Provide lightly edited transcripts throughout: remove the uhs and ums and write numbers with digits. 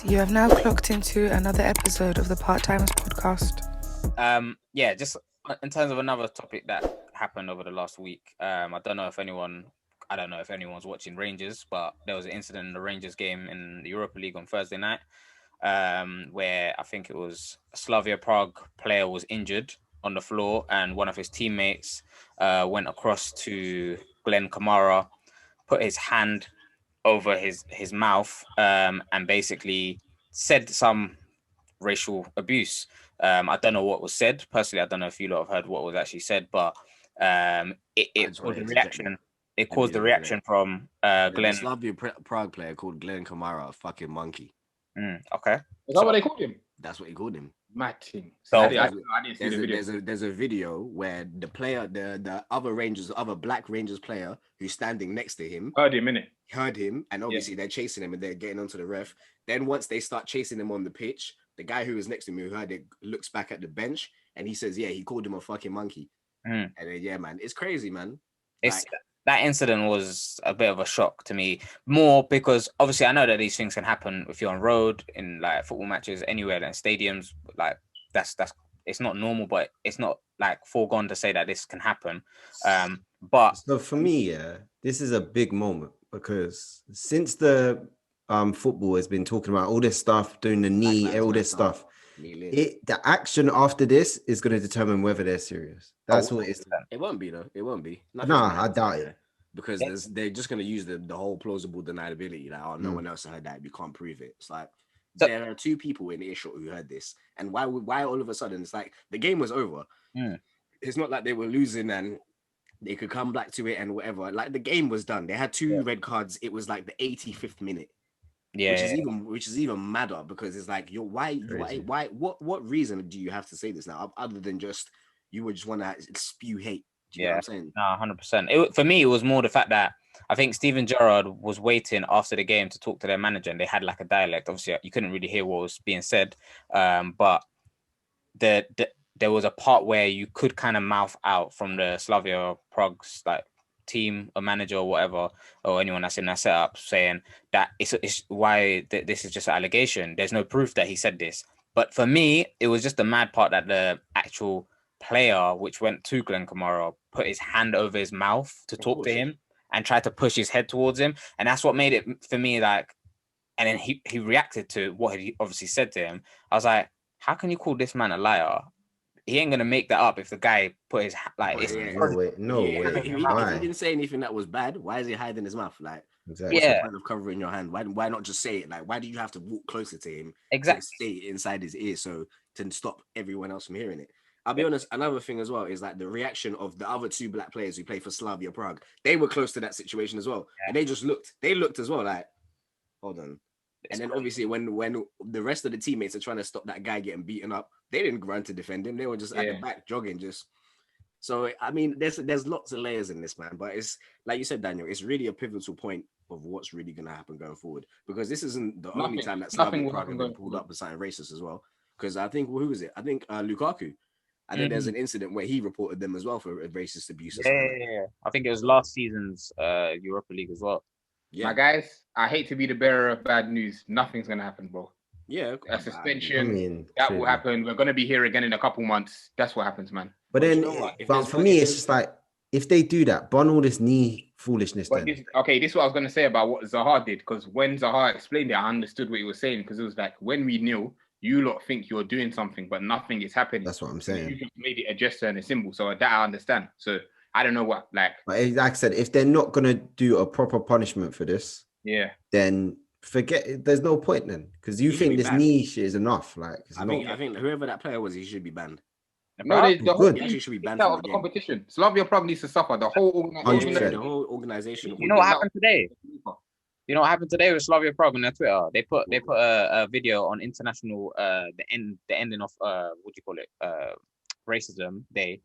You have now clocked into another episode of the Part-Timers podcast. Just in terms of another topic that happened over the last week. I don't know if anyone's watching Rangers, but there was an incident in the Rangers game in the Europa League on Thursday night, where I think it was a Slavia Prague player was injured on the floor, and one of his teammates went across to Glenn Kamara, put his hand over his mouth, and basically said some racial abuse. I don't know what was said. Personally, I don't know if you lot have heard what was actually said, but it caused a reaction. It caused the reaction from Glenn. Slavia Prague player called Glenn Kamara a fucking monkey. Okay. Is that what they called him? That's what he called him. Mad thing. So I didn't see the video. There's a video where the player, the other black Rangers player who's standing next to him, heard him, and obviously they're chasing him and they're getting onto the ref. Then once they start chasing him on the pitch, the guy who was next to me who heard it looks back at the bench and he says, "Yeah, he called him a fucking monkey." And then, yeah, man, it's crazy, man. That incident was a bit of a shock to me, more because obviously I know that these things can happen if you're on road in like football matches anywhere in stadiums. Like that's it's not normal, but it's not like foregone to say that this can happen. But so for me, this is a big moment because since the football has been talking about all this stuff, doing the knee, all this stuff. The action after this is going to determine whether they're serious. That's what it is. It won't be though. It won't be. I doubt it. Because they're just going to use the whole plausible deniability. Like, no one else heard that. You can't prove it. It's like there are two people in earshot who heard this, and why all of a sudden it's like the game was over. It's not like they were losing and they could come back to it and whatever. Like the game was done. They had two red cards. It was like the 85th minute. Which is even madder because it's like why what reason do you have to say this now other than just you would just want to spew hate? Do you know what I'm saying? No, 100%. For me, it was more the fact that I think Steven Gerrard was waiting after the game to talk to their manager, and they had like a dialect. Obviously, you couldn't really hear what was being said, but there was a part where you could kind of mouth out from the Slavia Prague's like team or manager or whatever, or anyone that's in that setup, saying that it's why this is just an allegation. There's no proof that he said this. But for me, it was just the mad part that the actual player, which went to Glenn Kamara, put his hand over his mouth to talk to him and tried to push his head towards him, and that's what made it for me like. And then he reacted to what he obviously said to him. I was like, how can you call this man a liar? He ain't gonna make that up if the guy put his like. No way. If he didn't say anything that was bad, why is he hiding his mouth? Like, exactly. What's the point of covering your hand? Why not just say it? Like, why do you have to walk closer to him? Exactly. Stay inside his ear so to stop everyone else from hearing it. I'll be honest. Another thing as well is like the reaction of the other two black players who play for Slavia Prague. They were close to that situation as well, and they just looked. They looked as well. Like, hold on. And then obviously when the rest of the teammates are trying to stop that guy getting beaten up, they didn't run to defend him. They were just at the back jogging. So I mean, there's lots of layers in this, man. But it's like you said, Daniel. It's really a pivotal point of what's really going to happen going forward, because this isn't the only time that Slavia Prague have been pulled up with something racist as well. Because I think who was it? I think Lukaku. I think there's an incident where he reported them as well for racist abuse. Yeah. I think it was last season's Europa League as well. Yeah, my guys, I hate to be the bearer of bad news. Nothing's gonna happen, bro. Yeah, a suspension will happen. We're gonna be here again in a couple months. That's what happens, man. But then, for me, it's just like if they do that, ban all this knee foolishness. This is what I was gonna say about what Zaha did, because when Zaha explained it, I understood what he was saying, because it was like when we kneel, you lot think you're doing something, but nothing is happening. That's what I'm saying. You just made it a gesture and a symbol, so that I understand. So I don't know what, like I said, if they're not gonna do a proper punishment for this, then forget it. There's no point then, because you think this knee shit is enough. Like, I think whoever that player was, he should be banned. No, the whole team should be banned out of the competition. Slavia probably needs to suffer. The whole organization. You know what happened today? You know what happened today with Slavia Prague on their Twitter? They put a video on international the ending of what do you call it, racism day.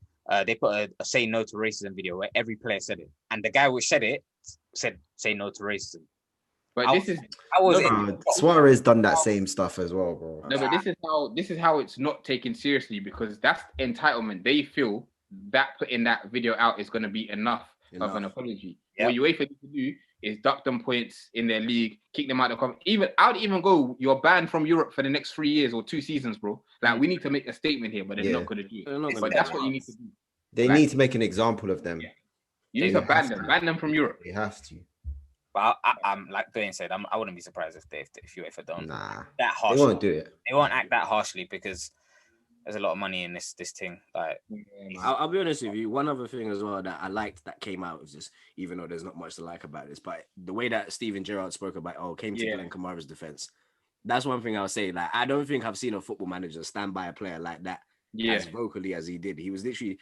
They put a say no to racism video where every player said it, and the guy who said it said say no to racism. But Suarez done that same stuff as well, bro. No, but this is how it's not taken seriously, because that's entitlement. They feel that putting that video out is going to be enough of an apology. What UEFA need to do is duck them points in their league, kick them out of the I'd even go, you're banned from Europe for the next 3 years or 2 seasons, bro. Like, we need to make a statement here, but they're not going to do it. But that's what you need to do. They need to make an example of them. Yeah. You need to ban them from Europe. They have to. But I'm like Dwayne said, I wouldn't be surprised if UEFA don't that harsh. They won't do it. They won't act that harshly because there's a lot of money in this thing. Like, I'll be honest with you. One other thing as well that I liked that came out was just, even though there's not much to like about this, but the way that Steven Gerrard spoke about, came to Glenn Kamara's defense. That's one thing I'll say. Like, I don't think I've seen a football manager stand by a player like that as vocally as he did. He was literally.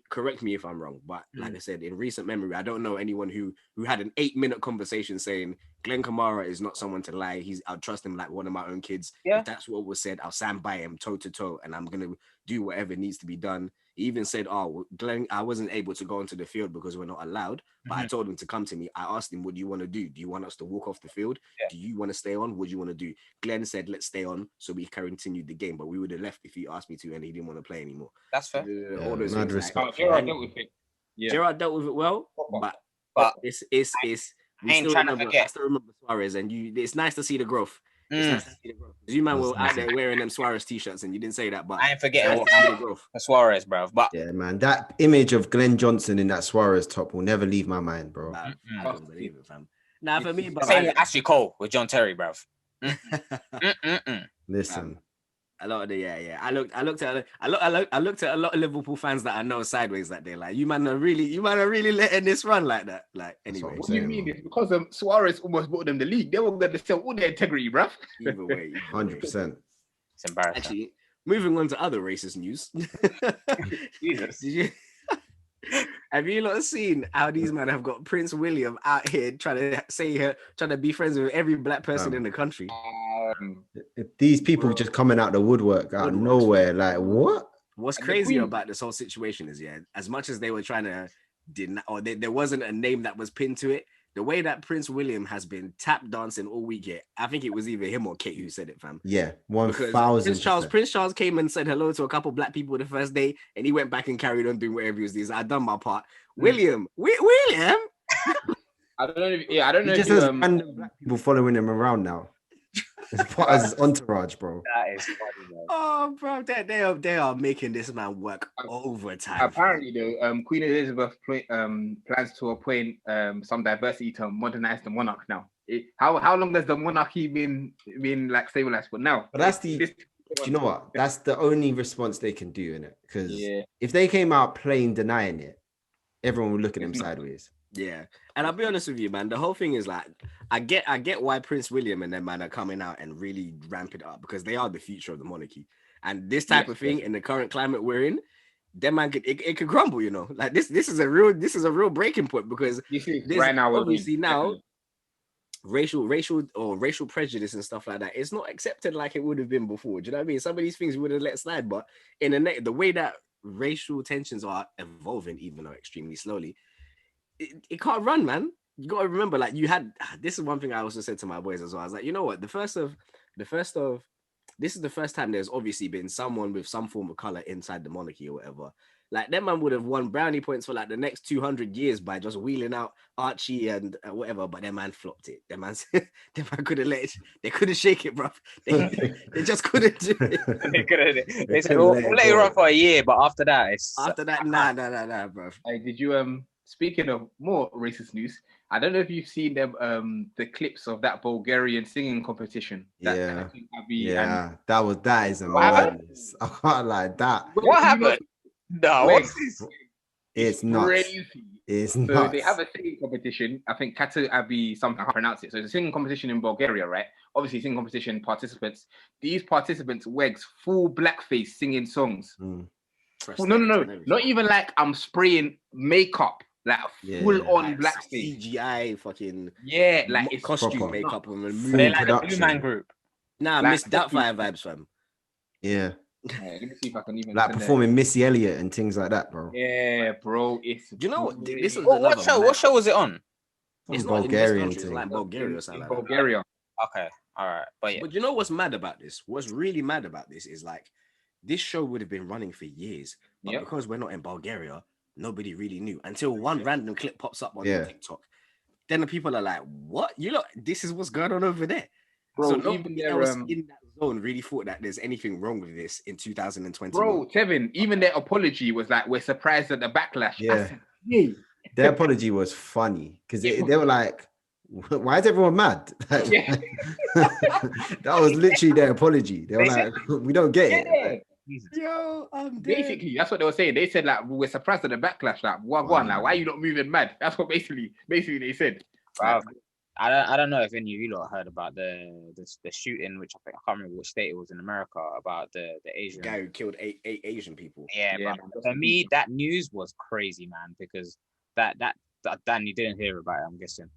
Correct me if I'm wrong, but like I said, in recent memory, I don't know anyone who had an 8-minute conversation saying Glenn Kamara is not someone to lie. I'll trust him like one of my own kids. Yeah. If that's what was said, I'll stand by him toe to toe, and I'm gonna do whatever needs to be done. He even said, Glenn, I wasn't able to go onto the field because we're not allowed, but I told him to come to me. I asked him, what do you want to do? Do you want us to walk off the field? Yeah. Do you want to stay on? What do you want to do? Glenn said, let's stay on. So we continued the game, but we would have left if he asked me to and he didn't want to play anymore. That's fair. All those things. Gerrard dealt with it. Yeah. Gerrard dealt with it well, but it's I ain't trying to forget. I still remember Suarez, and it's nice to see the growth. It's nice to see the growth. You man were out there wearing them Suarez t-shirts, and you didn't say that, but I ain't forgetting what Suarez, bro. But yeah, man, that image of Glenn Johnson in that Suarez top will never leave my mind, bro. I don't believe it, fam. Nah, for me, but same with Ashley Cole with John Terry, bro. Listen. A lot of the I looked at a lot of Liverpool fans that I know sideways that day. Like, you man are really letting this run like that. Like, anyway, what do you mean? It's because Suarez almost brought them the league. They were going to sell all their integrity, bruv. Either way, 100%. It's embarrassing. Actually, moving on to other racist news. Jesus. Have you not seen how these men have got Prince William out here trying to be friends with every black person in the country? These people just coming out the woodwork out of nowhere, like what? What's crazy about this whole situation is, as much as they were trying to deny, or there wasn't a name that was pinned to it, the way that Prince William has been tap dancing all week, I think it was either him or Kate who said it, fam. Yeah, 1,000%. Prince Charles came and said hello to a couple black people the first day, and he went back and carried on doing whatever he was doing. I done my part. William. I don't know. I don't know. He just has random black people following him around now. It's part of his entourage, bro. That is funny, bro. Oh, bro, they are making this man work overtime. Apparently, though, Queen Elizabeth plans to appoint some diversity to modernize the monarch now. How long has the monarchy been like stabilized for now? But that's do you know what? That's the only response they can do in it. Because if they came out plain denying it, everyone would look at them sideways. Yeah, and I'll be honest with you, man. The whole thing is like, I get why Prince William and them man are coming out and really ramp it up, because they are the future of the monarchy. And this type of thing in the current climate we're in, them man it could crumble. You know, like this is a real breaking point, because right now obviously now racial prejudice and stuff like that, it's not accepted like it would have been before. Do you know what I mean? Some of these things we would have let slide, but in the way that racial tensions are evolving, even though extremely slowly. It can't run, man. You got to remember, like, this is one thing I also said to my boys as well. I was like, you know what? This is the first time there's obviously been someone with some form of color inside the monarchy or whatever. Like, that man would have won brownie points for like the next 200 years by just wheeling out Archie and whatever, but that man flopped it. That man couldn't let it. They couldn't shake it, bro. They just couldn't do it. They said, we'll let it run for a year, but after that, nah, bro. Hey, did you speaking of more racist news, I don't know if you've seen them the clips of that Bulgarian singing competition. That is madness. I can't like that. What happened? No, what's this? It's nuts. Crazy. It's so nuts. They have a singing competition. I think Katu Abi something, I can't pronounce it. So it's a singing competition in Bulgaria, right? Obviously, singing competition participants. These participants, Wegz, full blackface singing songs. No. Not even like I'm spraying makeup. Like full on blackface. CGI fucking like it's costume makeup on the moon. They're like the Blue Man Group. Nah, Miss Doubtfire vibes, fam. Yeah. Let me see if I can even like performing Missy Elliott and things like that, bro. Yeah, bro. It's you know what? This is what show was it on? It's Bulgarian. It's like Bulgaria or something. Bulgaria. Okay, all right, but you know what's mad about this? What's really mad about this is like this show would have been running for years, but because we're not in Bulgaria, nobody really knew until one random clip pops up on TikTok. then the people are like, what? You know, this is what's going on over there. Bro, So even nobody their else in that zone really thought that there's anything wrong with this in 2021. bro, Tevin, even their apology was like, we're surprised at the backlash. Yeah. I said, hey. Their apology was funny because Yeah. they were like, why is everyone mad? Yeah. That was literally their apology. They were like, we don't get it. Yeah. Like, Yo, I'm dead. Basically, that's what they were saying. They said like, we're surprised at the backlash. Like, what? Like, why are you not moving mad? That's what basically they said. Wow. I don't know if any of you lot heard about the shooting, which I can't remember which state it was in America, about the Asian guy who killed eight Asian people. Yeah, Yeah, but for me, that news was crazy, man, because that Dan, you didn't hear about it, I'm guessing.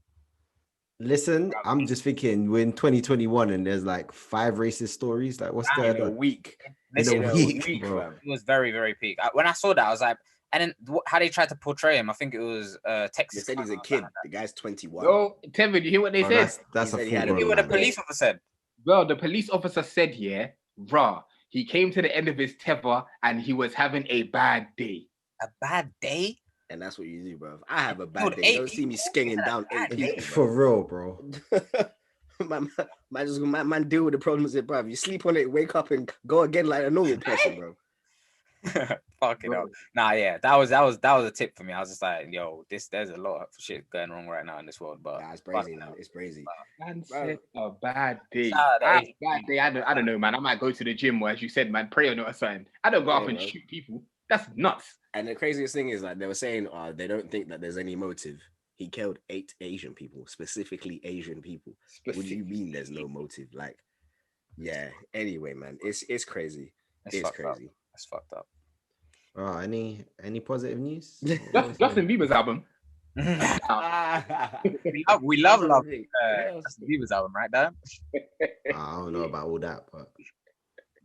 listen, I'm just thinking we're in 2021 and there's like 5 racist stories. Like, what's going In a on? week. In a week, bro. fam. It was very, very peak. When I saw that, I was like, and then how they tried to portray him, I think it was They Texas. said he's a kid. The guy's 21. Yo, Tevin, you hear what they said? That's He a said he had full a You grown hear what the man. police officer said? Well, the police officer said, yeah, rah, he came to the end of his tether and he was having a bad day. A bad day? And that's what you do, bro. I have a Killed bad day. You don't 8 see me people? skinging That's down bad 8 day. people. For real, bro. Man, deal with the problems with, bro. You sleep on it, wake up, and go again like a normal person, bro. Fuck it Bro. up. Nah, yeah, that was a tip for me. I was just like, yo, there's a lot of shit going wrong right now in this world, but Nah, it's crazy, man. It's crazy. Man Bro. said a bad day. Shout out to I have Asian a bad day. I don't know, man. I might go to the gym or, as you said, man, pray or not or something. I don't go Yeah, up and bro. shoot people. That's nuts. And the craziest thing is like they were saying, they don't think that there's any motive. He killed 8 Asian people, specifically Asian people. What do you mean there's no motive? Like, yeah. Anyway, man, it's crazy. It's fucked up. crazy. It's fucked up. Oh, any positive news? Justin Bieber's album. we love Justin Justin Bieber's album, right, Dan? I don't know about all that, but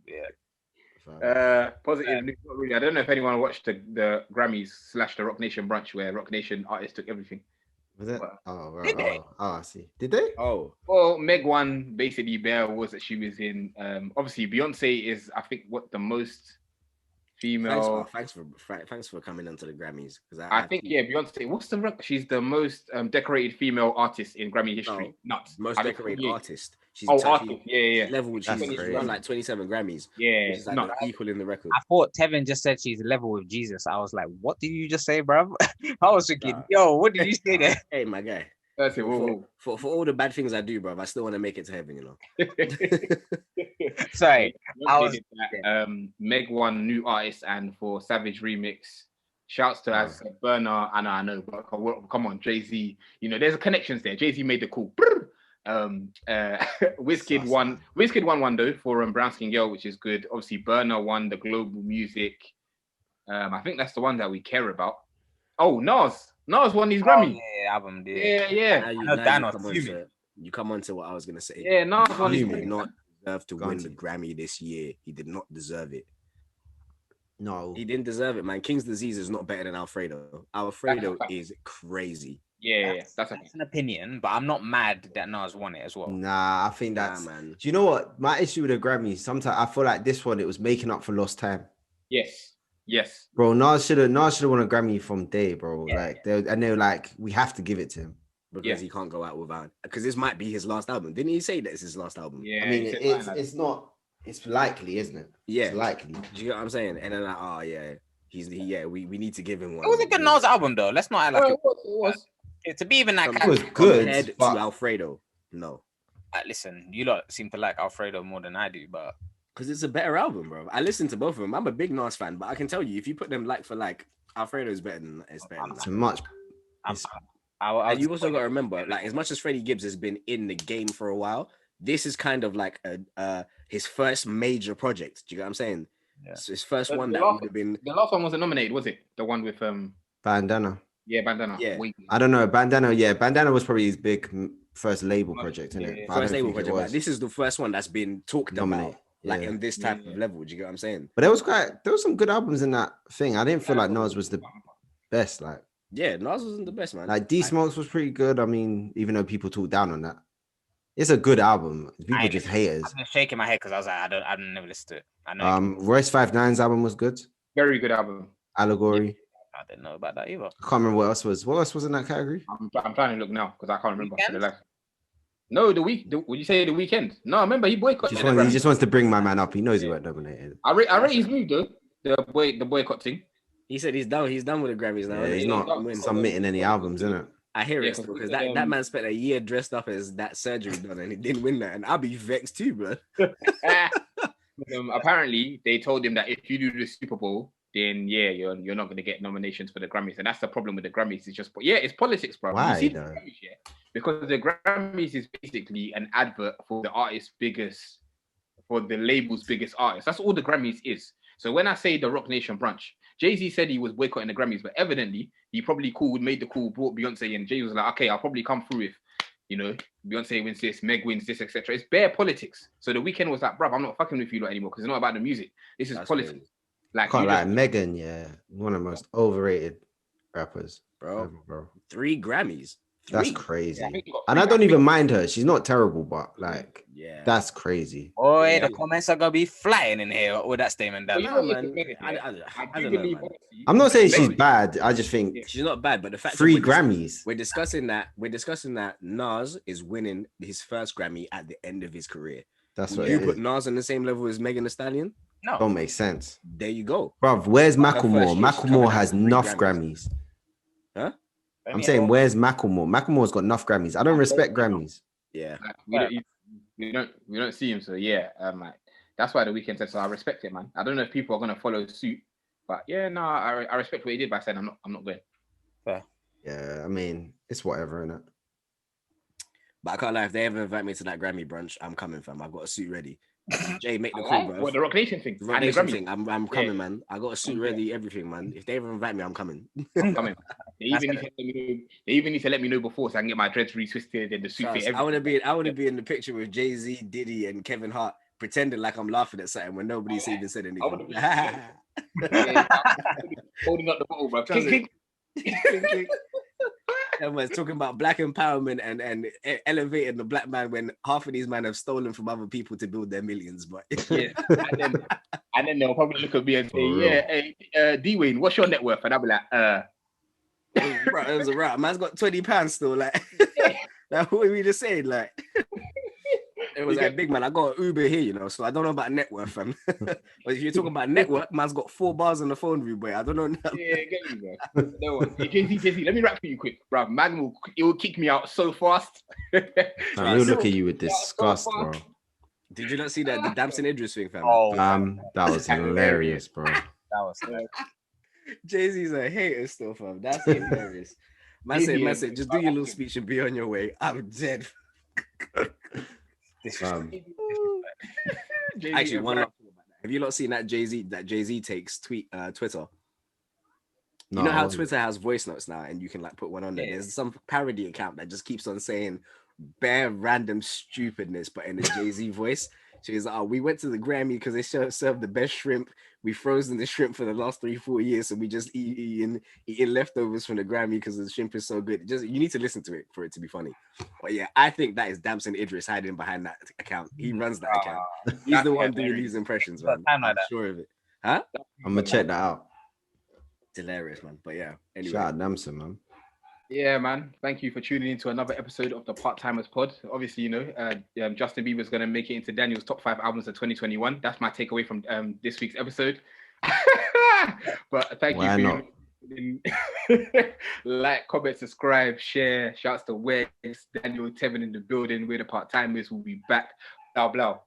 Yeah. Positive news, not really. I don't know if anyone watched the Grammys / the Rock Nation brunch where Rock Nation artists took everything. was it? Well, Oh, right. did they? I see. Did they? Oh, Well, Meg won basically bare was that she was in. Obviously, Beyonce is, I think, what the most female. thanks for coming onto the Grammys because I think Beyonce. What's the record? She's the most decorated female artist in Grammy history. Nuts. most I think decorated 28. artist. She's Artist. Yeah. level. That's She's crazy. won like 27 Grammys. Yeah, Which is like nuts. equaling the record. I thought Tevin just said she's level with Jesus. I was like, what did you just say, bruv? I was thinking, Nah. yo, what did you say there? Hey, my guy. That's it. Whoa. For all the bad things I do, bro, I still want to make it to heaven, you know. Sorry. I was- Did that. Meg won new artist and for Savage remix. Shouts to as Burner. I know, but come on, Jay-Z. You know, there's connections there. Jay-Z made the call. Wizkid won. Wizkid won one though for Brown Skin Girl, which is good. Obviously, Burner won the Global Music. I think that's the one that we care about. Oh, Nas won his Grammy. Yeah, album, yeah. Yeah. Now I know Dan was come on fuming. to, you come on to what I was gonna say. Yeah, Nas won his He did Grammy. not deserve to win the Granted. Grammy this year. He did not deserve it. No. He didn't deserve it, man. King's Disease is not better than Alfredo. Alfredo That's a fact. is crazy. Yeah, that's an opinion, but I'm not mad that Nas won it as well. Nah, I think that's. man. Do you know what? My issue with the Grammys, sometimes I feel like this one, it was making up for lost time. yes. Bro, Nas should have won a Grammy from day, bro. Yeah, Like they were like, we have to give it to him. Because he can't go out without. Because this might be his last album. Didn't he say that it's his last album? Yeah, I mean, he said it's that. it's not. It's likely, isn't it? Yeah. It's likely. Do you get what I'm saying? And then like, oh yeah, we need to give him one. It was a good Nas album though. Let's not act like Well, it was. to be even that It It kind was of good, compared to but Alfredo. No. listen, you lot seem to like Alfredo more than I do, but Because it's a better album, bro. I listened to both of them. I'm a big Nas fan, but I can tell you, if you put them like for like, Alfredo is better than it's that. a much. I'm, It's- And you also got to remember, like, as much as Freddie Gibbs has been in the game for a while, this is kind of like his first major project. Do you get what I'm saying? Yeah. So his first The one that last- would have been. The last one wasn't nominated, was it? The one with Bandana. Bandana. Yeah. Wait. I don't know. Bandana. Yeah, Bandana was probably his big first label project, isn't Yeah, it? yeah. But I First don't label think it project. Like, was. this is the first one that's been talked Nominate. about, like Yeah. in this type Yeah. of level. Do you get what I'm saying? But there was some good albums in that thing. I didn't feel like Nas was the best. Like Yeah, Nas wasn't the best, man. D Smokes was pretty good. I mean, even though people talk down on that, it's a good album. People I- just haters. I've been shaking my head because I was like, I've never listened to it. I know. Royce 5'9's album was good. Very good album. Allegory. I didn't know about that either. I can't remember what else was in that category. I'm trying to look now because I can't remember for the life. No, would you say the weekend? No, I remember he boycotted. He just wants to bring my man up. He knows he weren't nominated. I rate his move though. The boycott thing. He said he's done. He's done with the Grammys now. Yeah, he's not submitting any albums, isn't it? I hear it because that man spent a year dressed up as that surgery done and he didn't win that. And I'll be vexed too, bro. Apparently, they told him that if you do the Super Bowl, then you're not going to get nominations for the Grammys, and that's the problem with the Grammys. It's just it's politics, bro. Why? You see the Grammys, because the Grammys is basically an advert for the label's biggest artist. That's all the Grammys is. So when I say the Rock Nation brunch, Jay-Z said he was boycotting the Grammys, but evidently he probably made the call, brought Beyonce, and Jay was like, okay, I'll probably come through if Beyonce wins this, Meg wins this, etc. It's bare politics. So the Weeknd was like, bruv, I'm not fucking with you lot anymore because it's not about the music. This is politics. Crazy. Like, Can't like Megan, one of the most overrated rappers, bro. 3 Grammys. That's crazy. Yeah, and I don't even mind her. She's not terrible, but that's crazy. Boy, the comments are gonna be flying in here with that statement. I don't know, man. I'm not saying she's bad. I just think she's not bad, but the fact 3 Grammys. We're discussing that Nas is winning his first Grammy at the end of his career. That's what you put Nas on the same level as Megan Thee Stallion. No, don't make sense. There you go, bruv. Where's Macklemore? Macklemore has enough Grammys. Huh? I'm saying, where's Macklemore? Macklemore's got enough Grammys. I don't respect Grammys. Yeah, we don't see him. So that's why the Weeknd said. So I respect it, man. I don't know if people are gonna follow suit, but I respect what he did by saying I'm not going. Fair. Yeah, I mean it's whatever, innit? But I can't lie. If they ever invite me to that Grammy brunch, I'm coming, fam. I've got a suit ready. Jay, make the call, bro. What, the Rock Nation thing? The Rock Nation thing. I'm coming, man. I got a suit ready, everything, man. If they ever invite me, I'm coming. I'm coming. They even need to let me know before so I can get my dreads retwisted and the suit fit. I want to be in the picture with Jay-Z, Diddy, and Kevin Hart, pretending like I'm laughing at something when nobody's even said anything. Holding up the bottle, bro. Everyone's talking about black empowerment and elevating the black man when half of these men have stolen from other people to build their millions. But and then they'll probably look at me and say, Dwain, what's your net worth? And I'll be like, it was a rap. Man's got £20 still. Like, what were we just saying? Like, it was like, big man, I got an Uber here, so I don't know about net worth, fam. But if you're talking about network, man's got 4 bars on the phone, rude boy. I don't know. Yeah, get me, bro. No one. Hey, Jay-Z, let me rap for you quick, bro. Man will kick me out so fast. He'll look at you with disgust, bro. Did you not see that the Damson Idris thing, fam? That was hilarious, bro. That was Jay-Z's a hater still, fam. That's hilarious. Man said, just do your little speech and be on your way. I'm dead. Actually, one last thing about that. Have you not seen that Jay-Z takes Twitter? No, you know how Twitter has voice notes now, and you can like put one on there. There's some parody account that just keeps on saying bare random stupidness, but in a Jay-Z voice. So he's like, we went to the Grammy because they served the best shrimp. We frozen the shrimp for the last 3-4 years, so we just eating leftovers from the Grammy because the shrimp is so good. You need to listen to it for it to be funny. But yeah, I think that is Damson Idris hiding behind that account. He runs that account. He's the one doing these impressions, man. I'm sure of it. Huh? I'm gonna check that out. It's hilarious, man. But yeah, anyway. Shout out Damson, man. Yeah, man. Thank you for tuning in to another episode of the Part-Timers Pod. Obviously, Justin Bieber's going to make it into Daniel's top 5 albums of 2021. That's my takeaway from this week's episode. But thank you for like, comment, subscribe, share. Shouts to Wegz, Daniel, Tevin in the building. We're the Part-Timers. We'll be back. Blah, blah.